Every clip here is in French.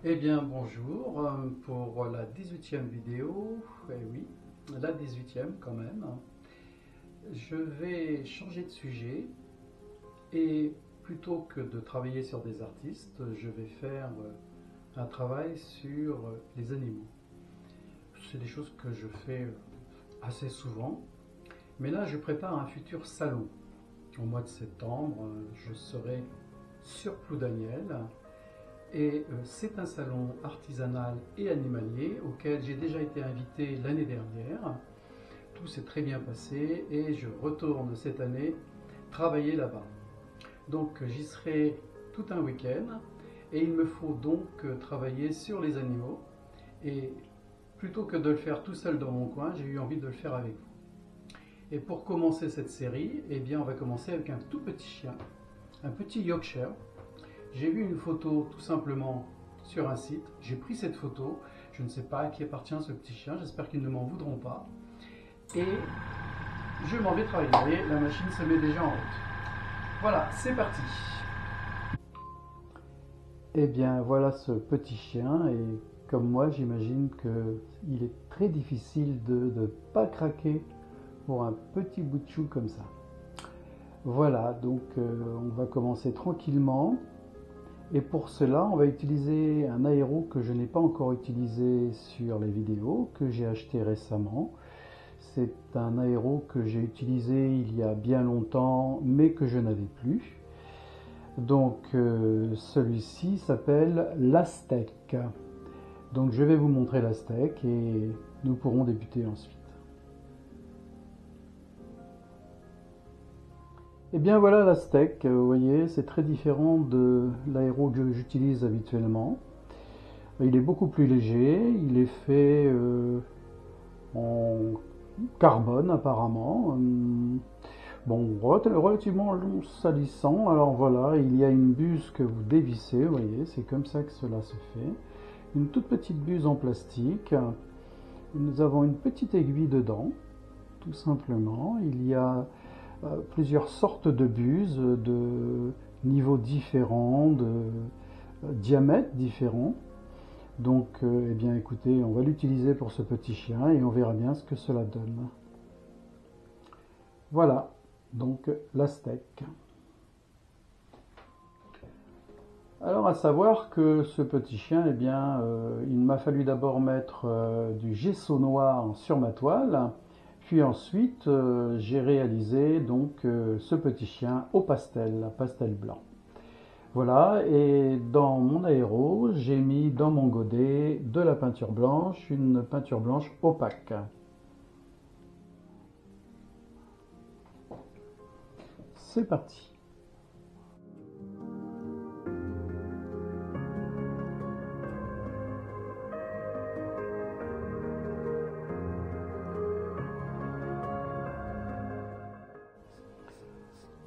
Eh bien bonjour pour la 18e vidéo, eh oui, la 18e quand même. Je vais changer de sujet et plutôt que de travailler sur des artistes, je vais faire un travail sur les animaux. C'est des choses que je fais assez souvent, mais là je prépare un futur salon. Au mois de septembre, je serai sur Ploudaniel. Et c'est un salon artisanal et animalier auquel j'ai déjà été invité l'année dernière. Tout s'est très bien passé et je retourne cette année travailler là-bas. Donc j'y serai tout un week-end et il me faut donc travailler sur les animaux. Et plutôt que de le faire tout seul dans mon coin, j'ai eu envie de le faire avec vous. Et pour commencer cette série, eh bien on va commencer avec un tout petit chien, un petit Yorkshire. J'ai vu une photo tout simplement sur un site, j'ai pris cette photo, je ne sais pas à qui appartient ce petit chien, j'espère qu'ils ne m'en voudront pas. Et je m'en vais travailler, la machine se met déjà en route. Voilà, c'est parti. Eh bien voilà ce petit chien et comme moi j'imagine qu'il est très difficile de ne pas craquer pour un petit bout de chou comme ça. Voilà, donc on va commencer tranquillement. Et pour cela, on va utiliser un aéro que je n'ai pas encore utilisé sur les vidéos, que j'ai acheté récemment. C'est un aéro que j'ai utilisé il y a bien longtemps, mais que je n'avais plus. Donc celui-ci s'appelle l'Aztec. Donc je vais vous montrer l'Aztec et nous pourrons débuter ensuite. Et bien voilà l'Aztec, vous voyez, c'est très différent de l'aéro que j'utilise habituellement. Il est beaucoup plus léger, il est fait en carbone apparemment. Bon, relativement salissant. Alors voilà, il y a une buse que vous dévissez, vous voyez, c'est comme ça que cela se fait. Une toute petite buse en plastique. Nous avons une petite aiguille dedans, tout simplement. Il y a plusieurs sortes de buses, de niveaux différents, de diamètres différents. Donc, eh bien, écoutez, on va l'utiliser pour ce petit chien et on verra bien ce que cela donne. Voilà, donc l'Aztec. Alors, à savoir que ce petit chien, eh bien, il m'a fallu d'abord mettre du gesso noir sur ma toile. Puis ensuite, j'ai réalisé donc ce petit chien au pastel blanc. Voilà, et dans mon aéro, j'ai mis dans mon godet de la peinture blanche, une peinture blanche opaque. C'est parti.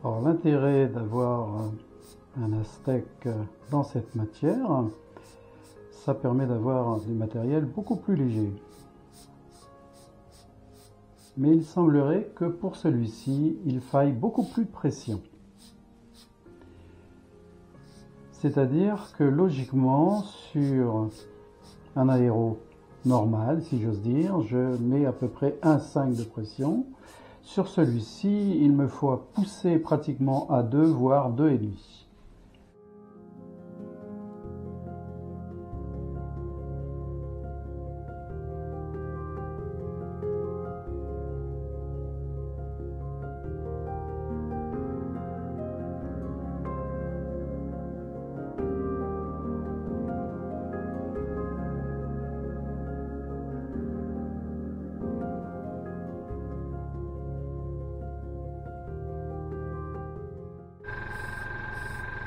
Alors l'intérêt d'avoir un Aztec dans cette matière, ça permet d'avoir du matériel beaucoup plus léger. Mais il semblerait que pour celui-ci, il faille beaucoup plus de pression. C'est-à-dire que logiquement, sur un aéro normal, si j'ose dire, je mets à peu près 1,5 de pression. Sur celui-ci, il me faut pousser pratiquement à 2, voire 2,5.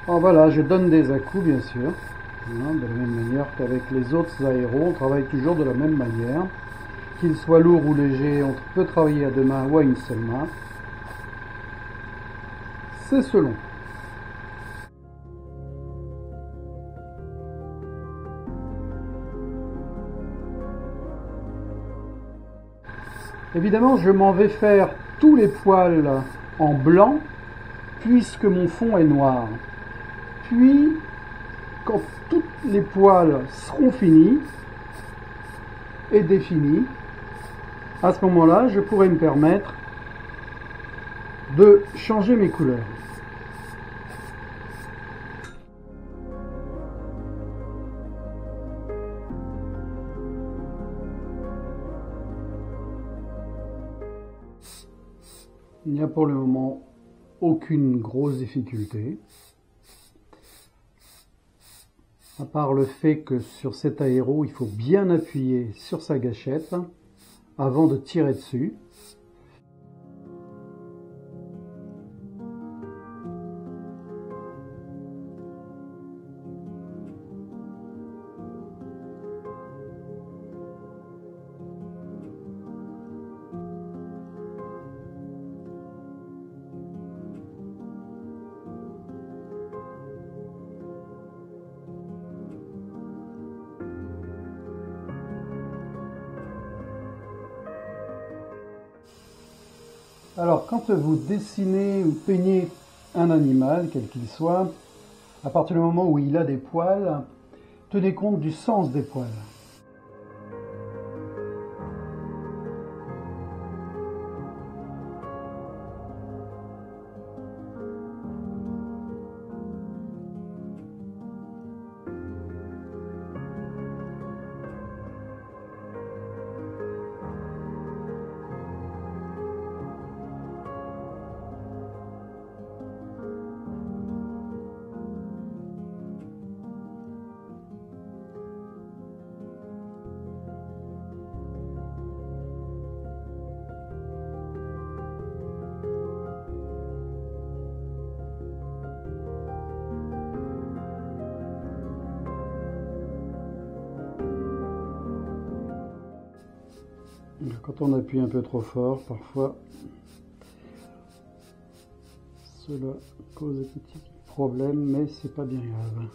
Alors voilà, je donne des à-coups bien sûr, de la même manière qu'avec les autres aéros, on travaille toujours de la même manière. Qu'il soit lourd ou léger, on peut travailler à deux mains ou à une seule main. C'est selon. Évidemment, je m'en vais faire tous les poils en blanc puisque mon fond est noir. Puis quand tous les poils seront finis et définis, à ce moment-là, je pourrai me permettre de changer mes couleurs. Il n'y a pour le moment aucune grosse difficulté, à part le fait que sur cet aéro, il faut bien appuyer sur sa gâchette avant de tirer dessus. Alors, quand vous dessinez ou peignez un animal, quel qu'il soit, à partir du moment où il a des poils, tenez compte du sens des poils. Quand on appuie un peu trop fort, parfois, cela cause des petits problèmes, mais c'est pas bien grave.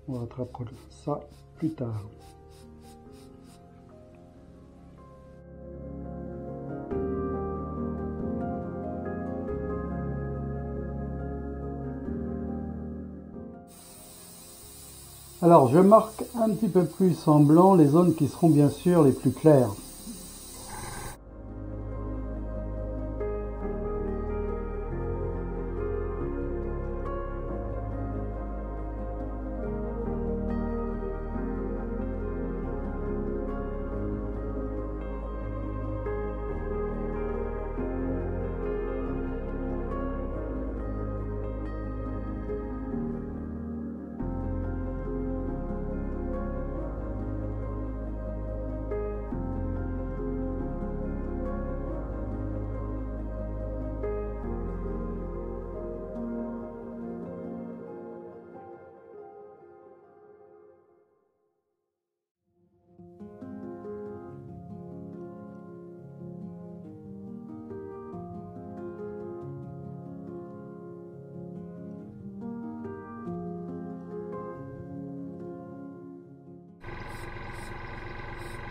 On rattrapera ça plus tard. Alors, je marque un petit peu plus en blanc les zones qui seront bien sûr les plus claires.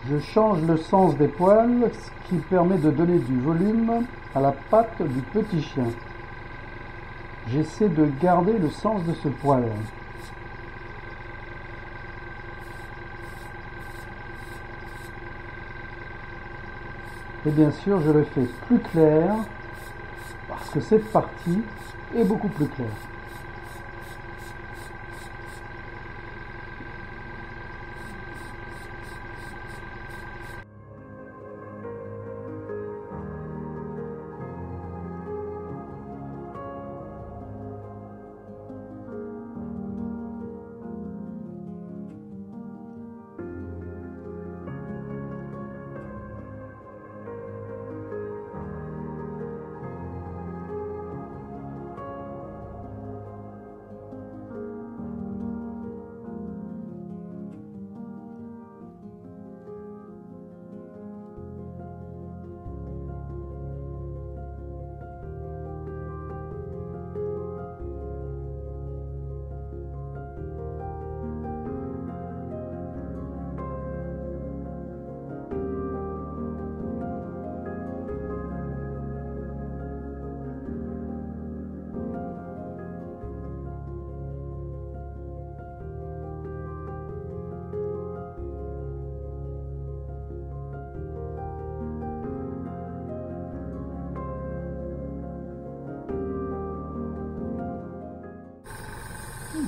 Je change le sens des poils, ce qui permet de donner du volume à la patte du petit chien. J'essaie de garder le sens de ce poil. Et bien sûr, je le fais plus clair, parce que cette partie est beaucoup plus claire.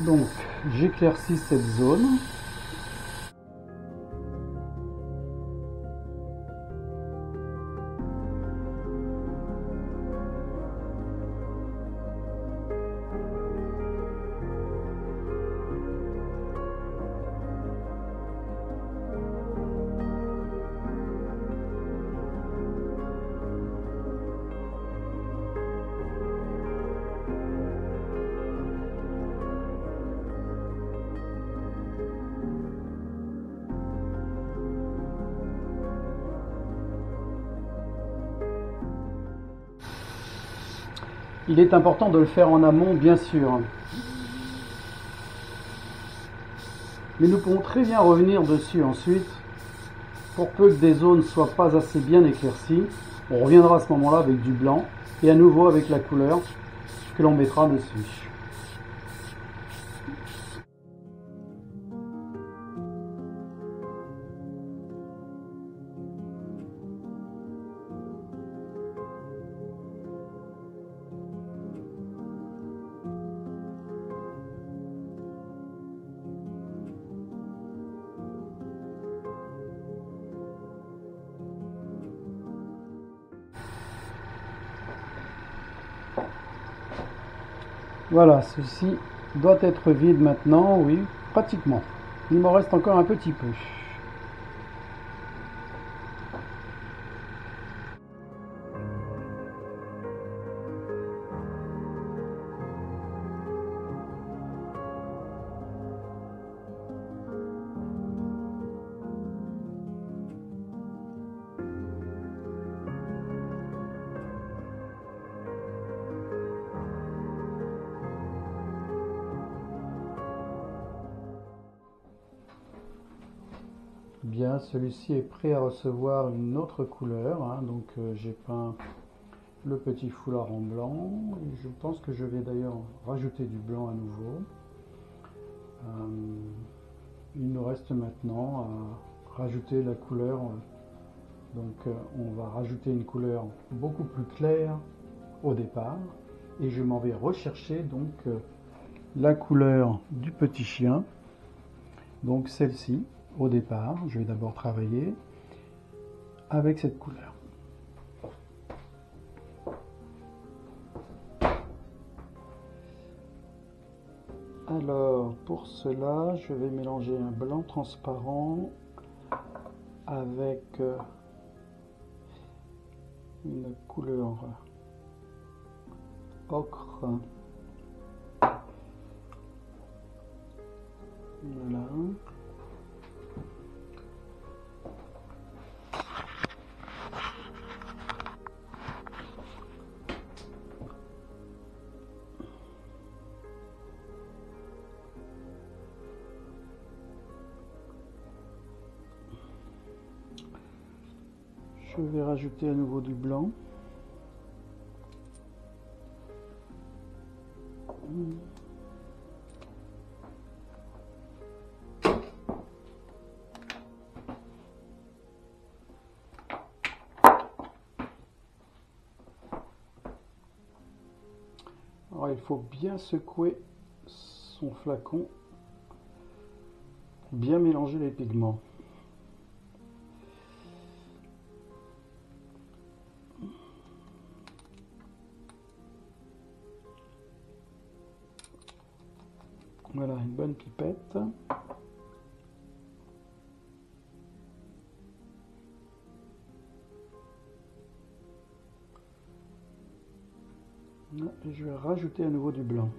Donc j'éclaircis cette zone. Il est important de le faire en amont, bien sûr. Mais nous pouvons très bien revenir dessus ensuite. Pour peu que des zones ne soient pas assez bien éclaircies, on reviendra à ce moment-là avec du blanc et à nouveau avec la couleur que l'on mettra dessus. Voilà, ceci doit être vide maintenant, oui, pratiquement. Il m'en reste encore un petit peu. Bien, celui-ci est prêt à recevoir une autre couleur, hein, donc j'ai peint le petit foulard en blanc. Je pense que je vais d'ailleurs rajouter du blanc à nouveau. Il nous reste maintenant à rajouter la couleur. Donc on va rajouter une couleur beaucoup plus claire au départ. Et je m'en vais rechercher donc la couleur du petit chien. Donc celle-ci au départ. Je vais d'abord travailler avec cette couleur. Alors pour cela, je vais mélanger un blanc transparent avec une couleur ocre. Voilà. Je vais rajouter à nouveau du blanc. Alors il faut bien secouer son flacon, bien mélanger les pigments. Voilà, une bonne pipette. Et je vais rajouter à nouveau du blanc.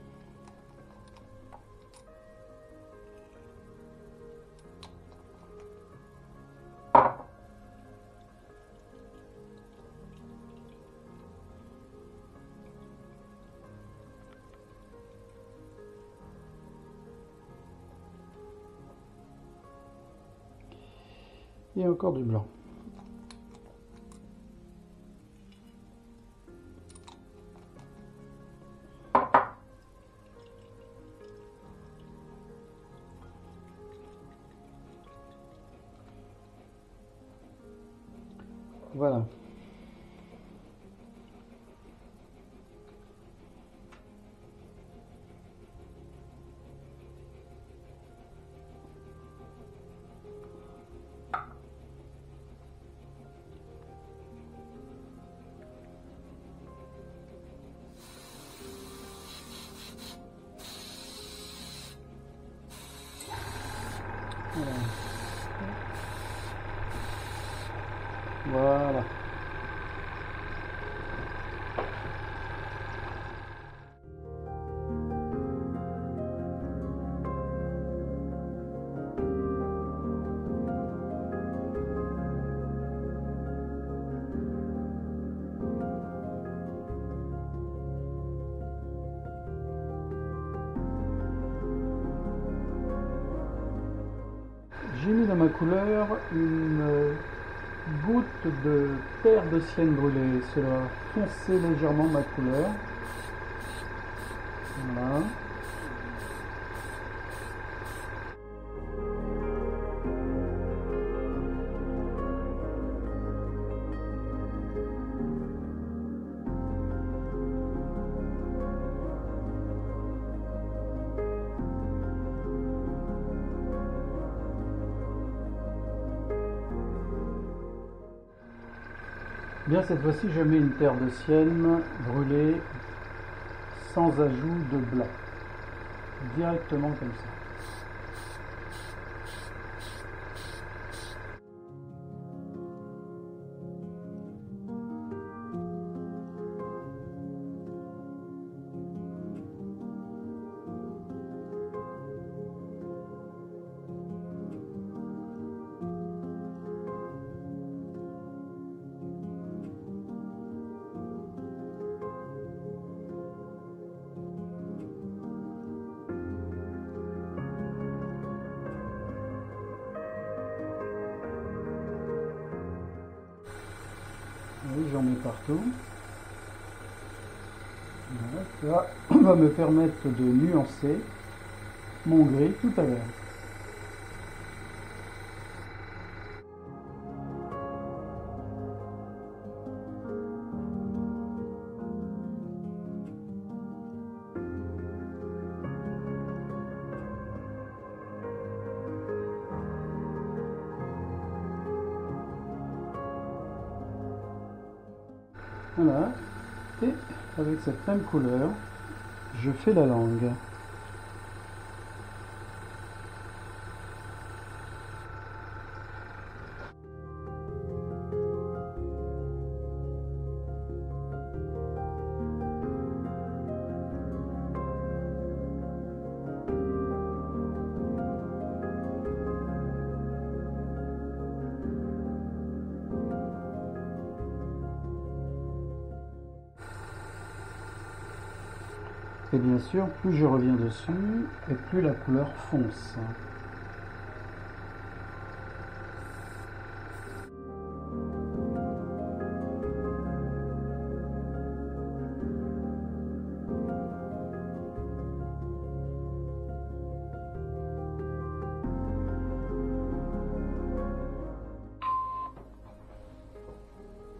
Et encore du blanc. Voilà. ma couleur une goutte de terre de sienne brûlée. Cela va foncer légèrement ma couleur. Voilà. Bien, cette fois-ci, je mets une terre de sienne brûlée sans ajout de blanc, directement comme ça. Oui, j'en mets partout. Voilà, ça va me permettre de nuancer mon gris tout à l'heure. Voilà, et avec cette même couleur, je fais la langue. Et bien sûr, plus je reviens dessus, et plus la couleur fonce.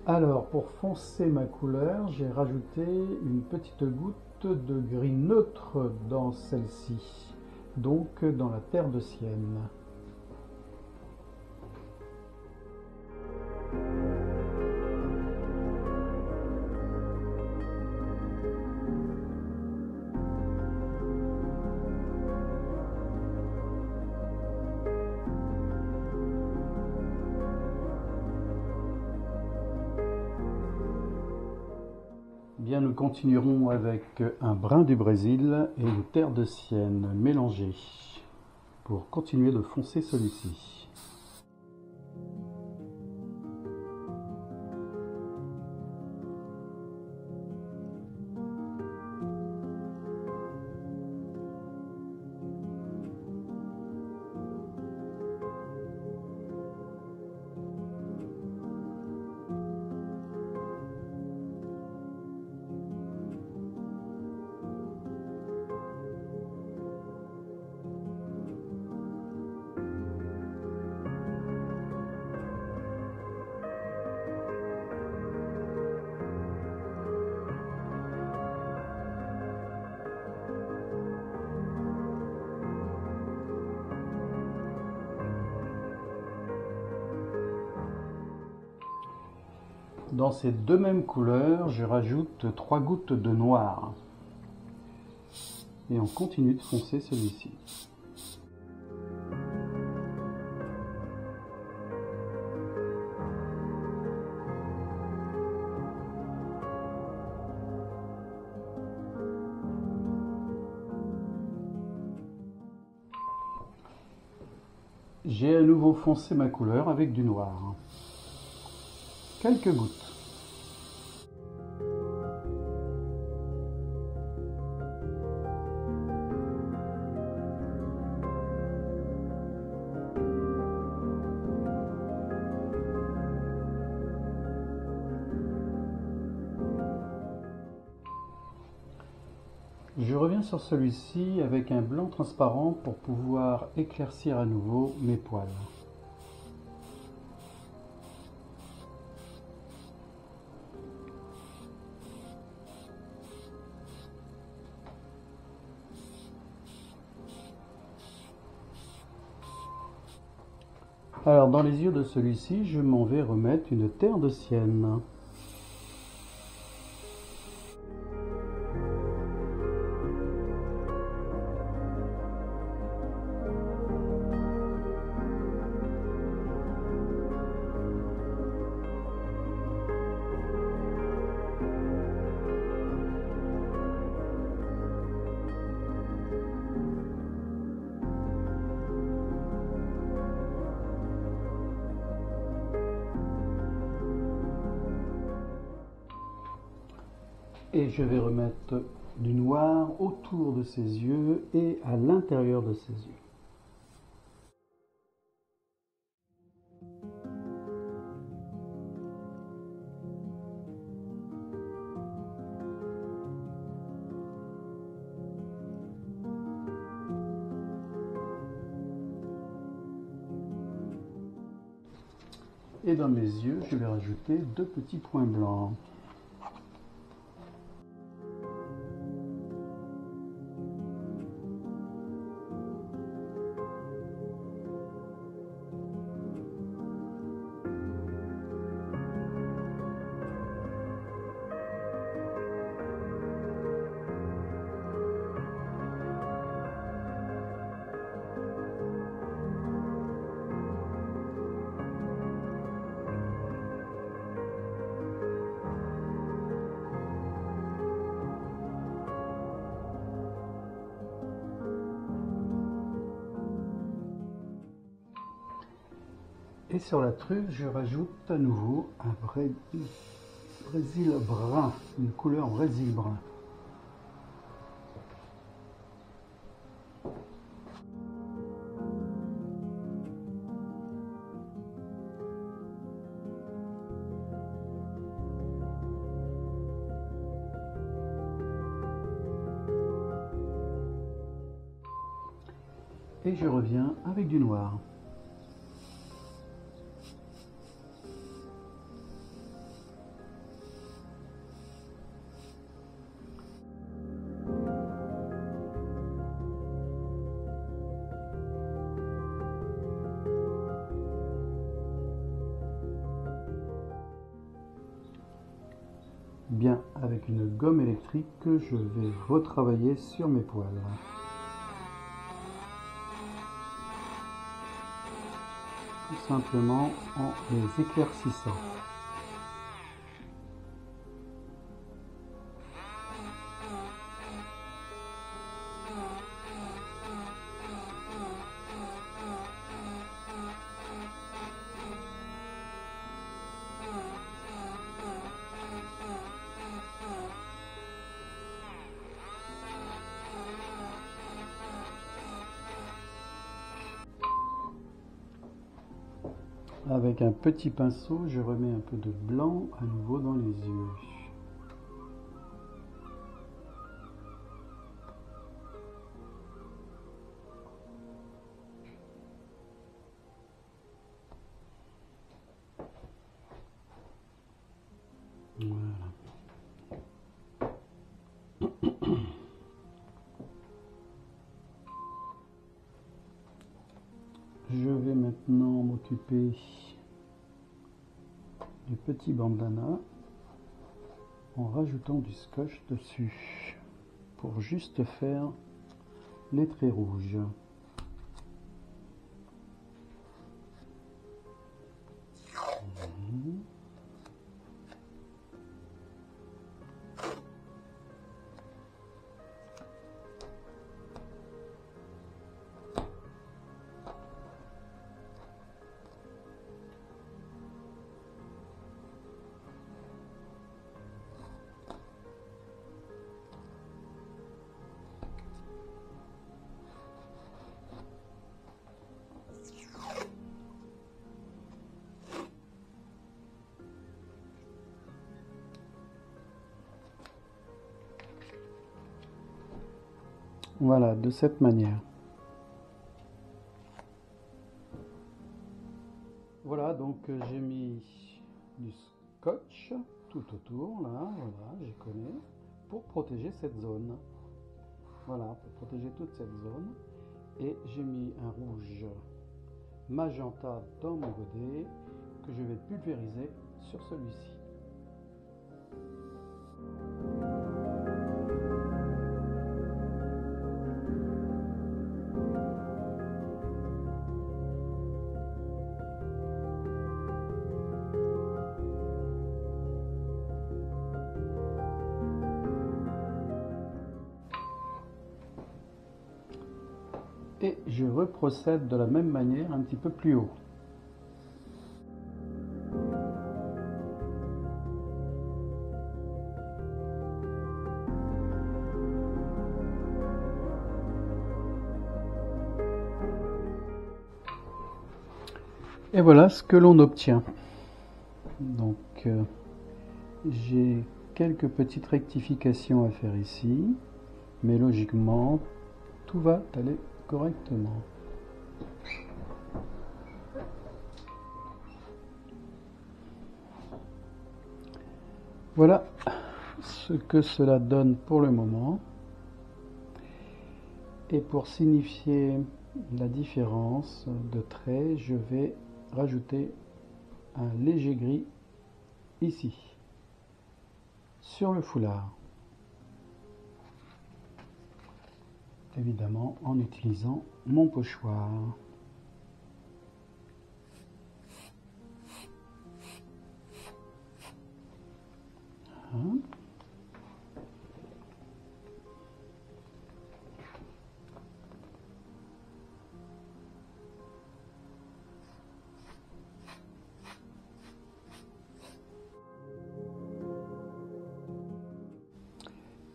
Alors, pour foncer ma couleur, j'ai rajouté une petite goutte de gris neutre dans celle-ci, donc dans la terre de sienne. Bien, nous continuerons avec un brin du Brésil et une terre de sienne mélangée pour continuer de foncer celui-ci. Dans ces deux mêmes couleurs, je rajoute 3 gouttes de noir. Et on continue de foncer celui-ci. J'ai à nouveau foncé ma couleur avec du noir. Quelques gouttes. Je reviens sur celui-ci avec un blanc transparent pour pouvoir éclaircir à nouveau mes poils. Alors dans les yeux de celui-ci, je m'en vais remettre une terre de sienne. Et je vais remettre du noir autour de ses yeux et à l'intérieur de ses yeux. Et dans mes yeux, je vais rajouter 2 petits points blancs. Et sur la truffe, je rajoute à nouveau un brésil brun, une couleur brésil brun. Et je reviens avec du noir. Bien, avec une gomme électrique, je vais retravailler sur mes poils. Tout simplement en les éclaircissant. Avec un petit pinceau, je remets un peu de blanc à nouveau dans les yeux. Voilà. Je vais maintenant m'occuper du petit bandana en rajoutant du scotch dessus pour juste faire les traits rouges. Voilà, de cette manière. Voilà, donc j'ai mis du scotch tout autour, là, voilà, j'y connais, pour protéger cette zone. Voilà, pour protéger toute cette zone. Et j'ai mis un rouge magenta dans mon godet que je vais pulvériser sur celui-ci. Et je reprocède de la même manière un petit peu plus haut. Et voilà ce que l'on obtient. Donc j'ai quelques petites rectifications à faire ici, mais logiquement tout va aller correctement. Voilà ce que cela donne pour le moment. Et pour signifier la différence de trait, je vais rajouter un léger gris ici, sur le foulard. Évidemment en utilisant mon pochoir. Hein?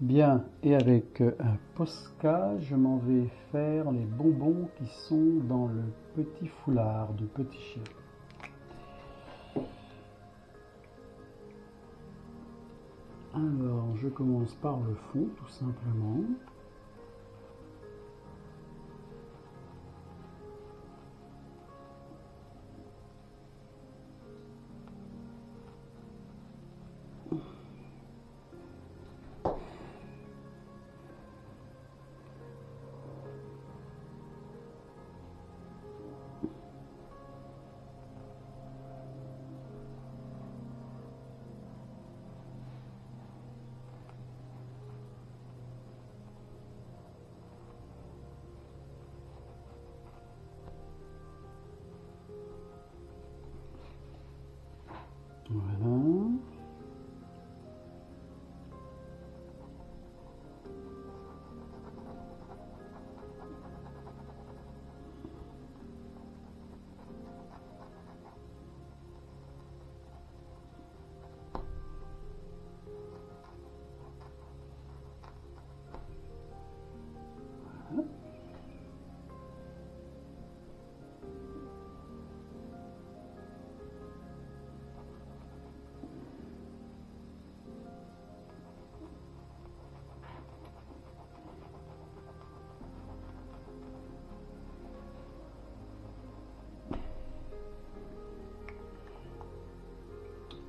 Bien, et avec un Posca, je m'en vais faire les bonbons qui sont dans le petit foulard du petit chien. Alors, je commence par le fond, tout simplement. Voilà.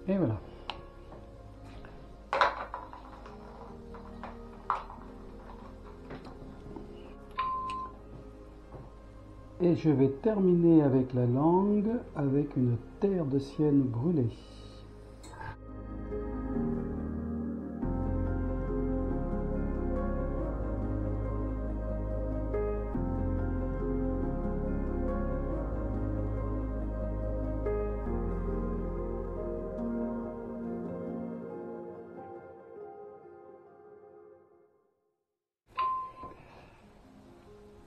Et voilà. Et je vais terminer avec la langue avec une terre de sienne brûlée.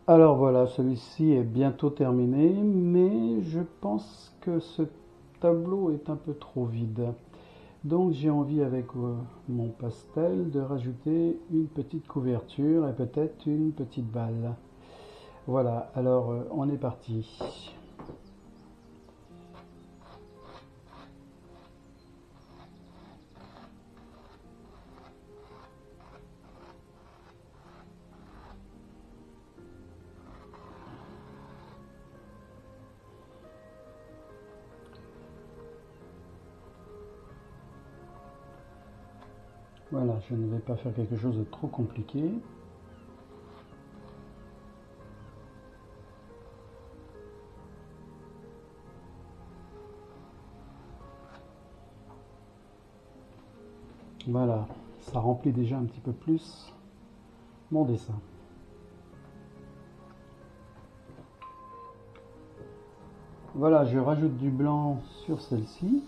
Alors voilà, celui-ci est bientôt terminé, mais je pense que ce tableau est un peu trop vide. Donc j'ai envie avec mon pastel de rajouter une petite couverture et peut-être une petite balle. Voilà, alors on est parti. Voilà, je ne vais pas faire quelque chose de trop compliqué. Voilà, ça remplit déjà un petit peu plus mon dessin. Voilà, je rajoute du blanc sur celle-ci.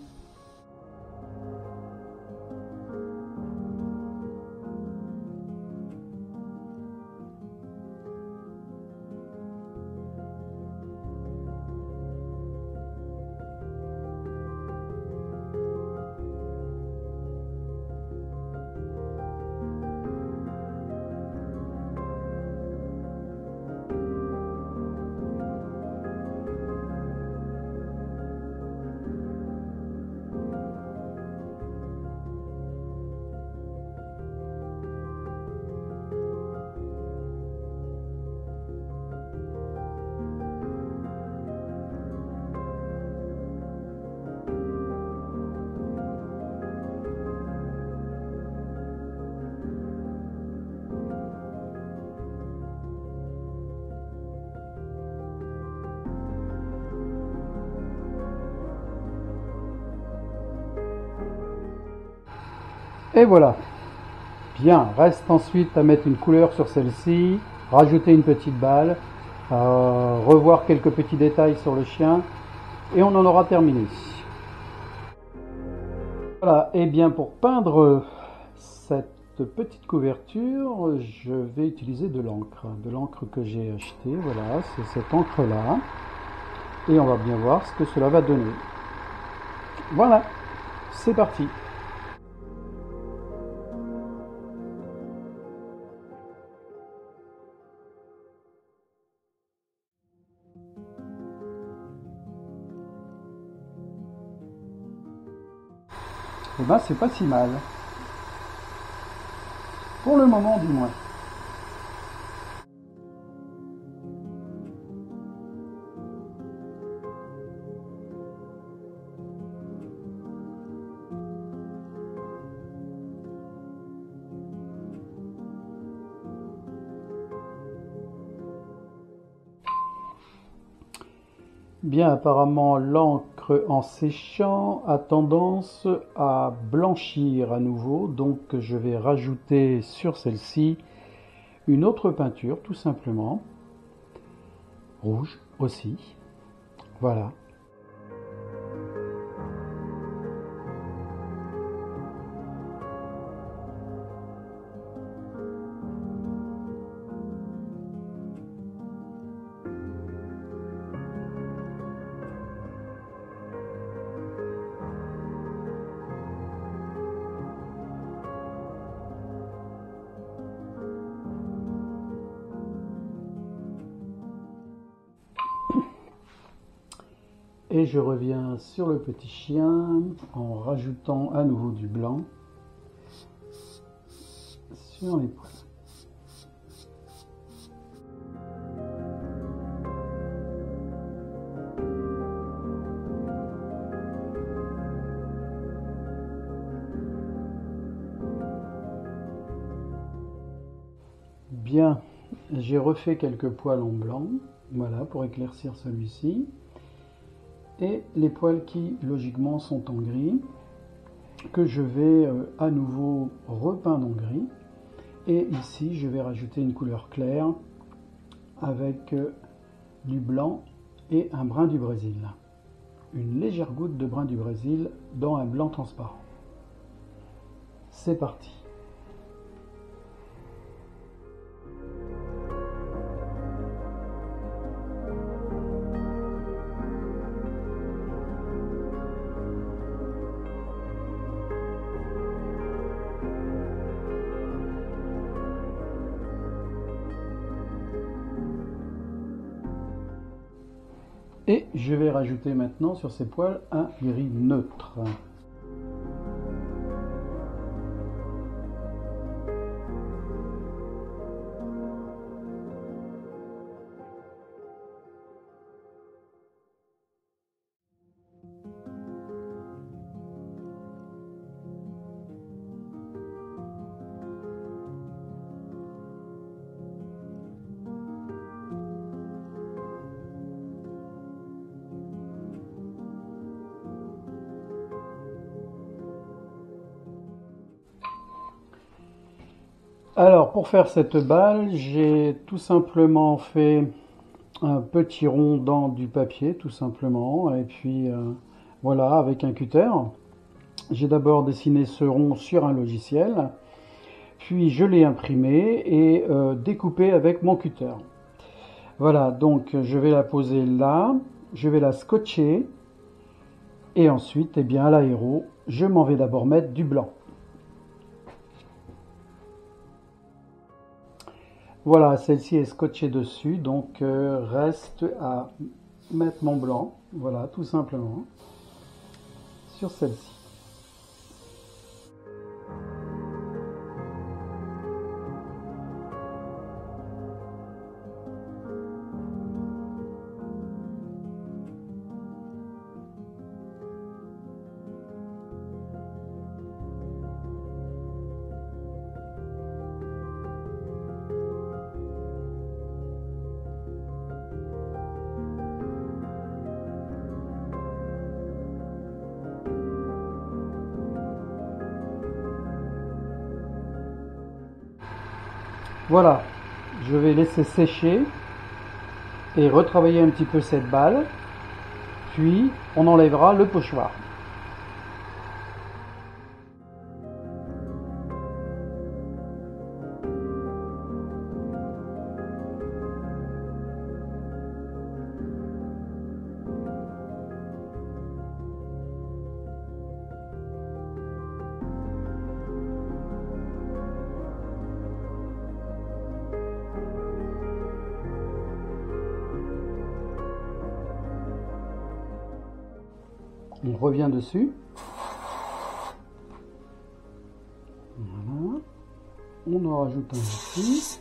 Et voilà. Bien, reste ensuite à mettre une couleur sur celle-ci, rajouter une petite balle, revoir quelques petits détails sur le chien, et on en aura terminé. Voilà, et bien pour peindre cette petite couverture, je vais utiliser de l'encre que j'ai achetée, voilà, c'est cette encre-là, et on va bien voir ce que cela va donner. Voilà, c'est parti. Et ben c'est pas si mal. Pour le moment du moins. Bien, apparemment, l'encre en séchant a tendance à blanchir à nouveau, donc je vais rajouter sur celle-ci une autre peinture, tout simplement, rouge aussi. Voilà. Et je reviens sur le petit chien en rajoutant à nouveau du blanc sur les poils. Bien, j'ai refait quelques poils en blanc, voilà, pour éclaircir celui-ci. Et les poils qui, logiquement, sont en gris, que je vais à nouveau repeindre en gris. Et ici, je vais rajouter une couleur claire avec du blanc et un brun du Brésil. Une légère goutte de brun du Brésil dans un blanc transparent. C'est parti. Et je vais rajouter maintenant sur ces poils un gris neutre. Alors pour faire cette balle, j'ai tout simplement fait un petit rond dans du papier, tout simplement, et puis voilà, avec un cutter. J'ai d'abord dessiné ce rond sur un logiciel, puis je l'ai imprimé et découpé avec mon cutter. Voilà, donc je vais la poser là, je vais la scotcher, et ensuite, eh bien, à l'aéro, je m'en vais d'abord mettre du blanc. Voilà, celle-ci est scotchée dessus, donc reste à mettre mon blanc, voilà, tout simplement, sur celle-ci. Voilà, je vais laisser sécher et retravailler un petit peu cette balle, puis on enlèvera le pochoir. On revient dessus. Voilà. On en rajoute un ici.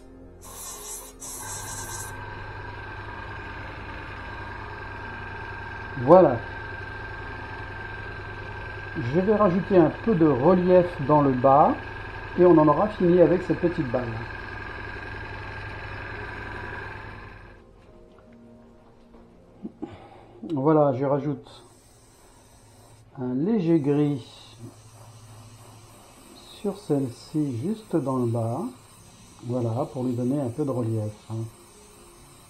Voilà. Je vais rajouter un peu de relief dans le bas et on en aura fini avec cette petite balle. Voilà, je rajoute un léger gris sur celle-ci juste dans le bas, voilà, pour lui donner un peu de relief, hein,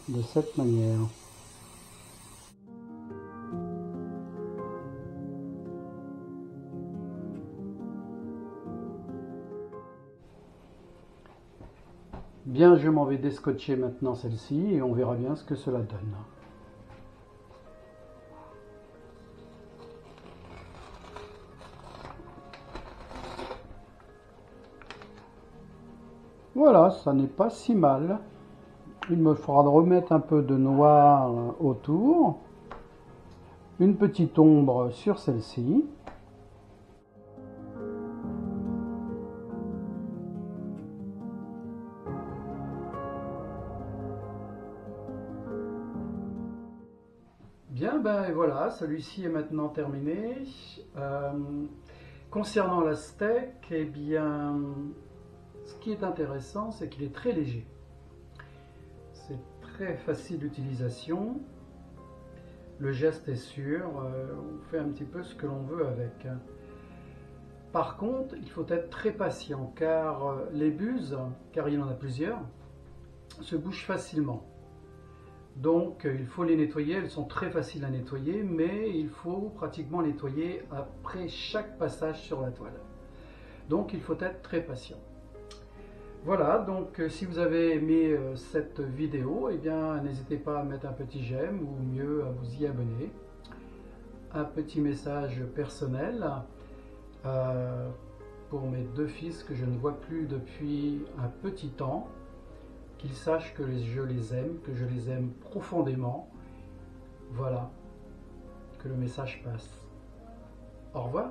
de cette manière. Bien, je m'en vais descotcher maintenant celle-ci et on verra bien ce que cela donne. Voilà, ça n'est pas si mal. Il me faudra remettre un peu de noir autour. Une petite ombre sur celle-ci. Bien, ben voilà, celui-ci est maintenant terminé. Concernant la steak, eh bien, ce qui est intéressant, c'est qu'il est très léger. C'est très facile d'utilisation. Le geste est sûr. On fait un petit peu ce que l'on veut avec. Par contre, il faut être très patient car les buses, car il y en a plusieurs, se bougent facilement. Donc il faut les nettoyer, elles sont très faciles à nettoyer, mais il faut pratiquement nettoyer après chaque passage sur la toile. Donc il faut être très patient. Voilà, donc si vous avez aimé cette vidéo, eh bien n'hésitez pas à mettre un petit j'aime ou mieux à vous y abonner. Un petit message personnel pour mes deux fils que je ne vois plus depuis un petit temps. Qu'ils sachent que je les aime, que je les aime profondément. Voilà, que le message passe. Au revoir.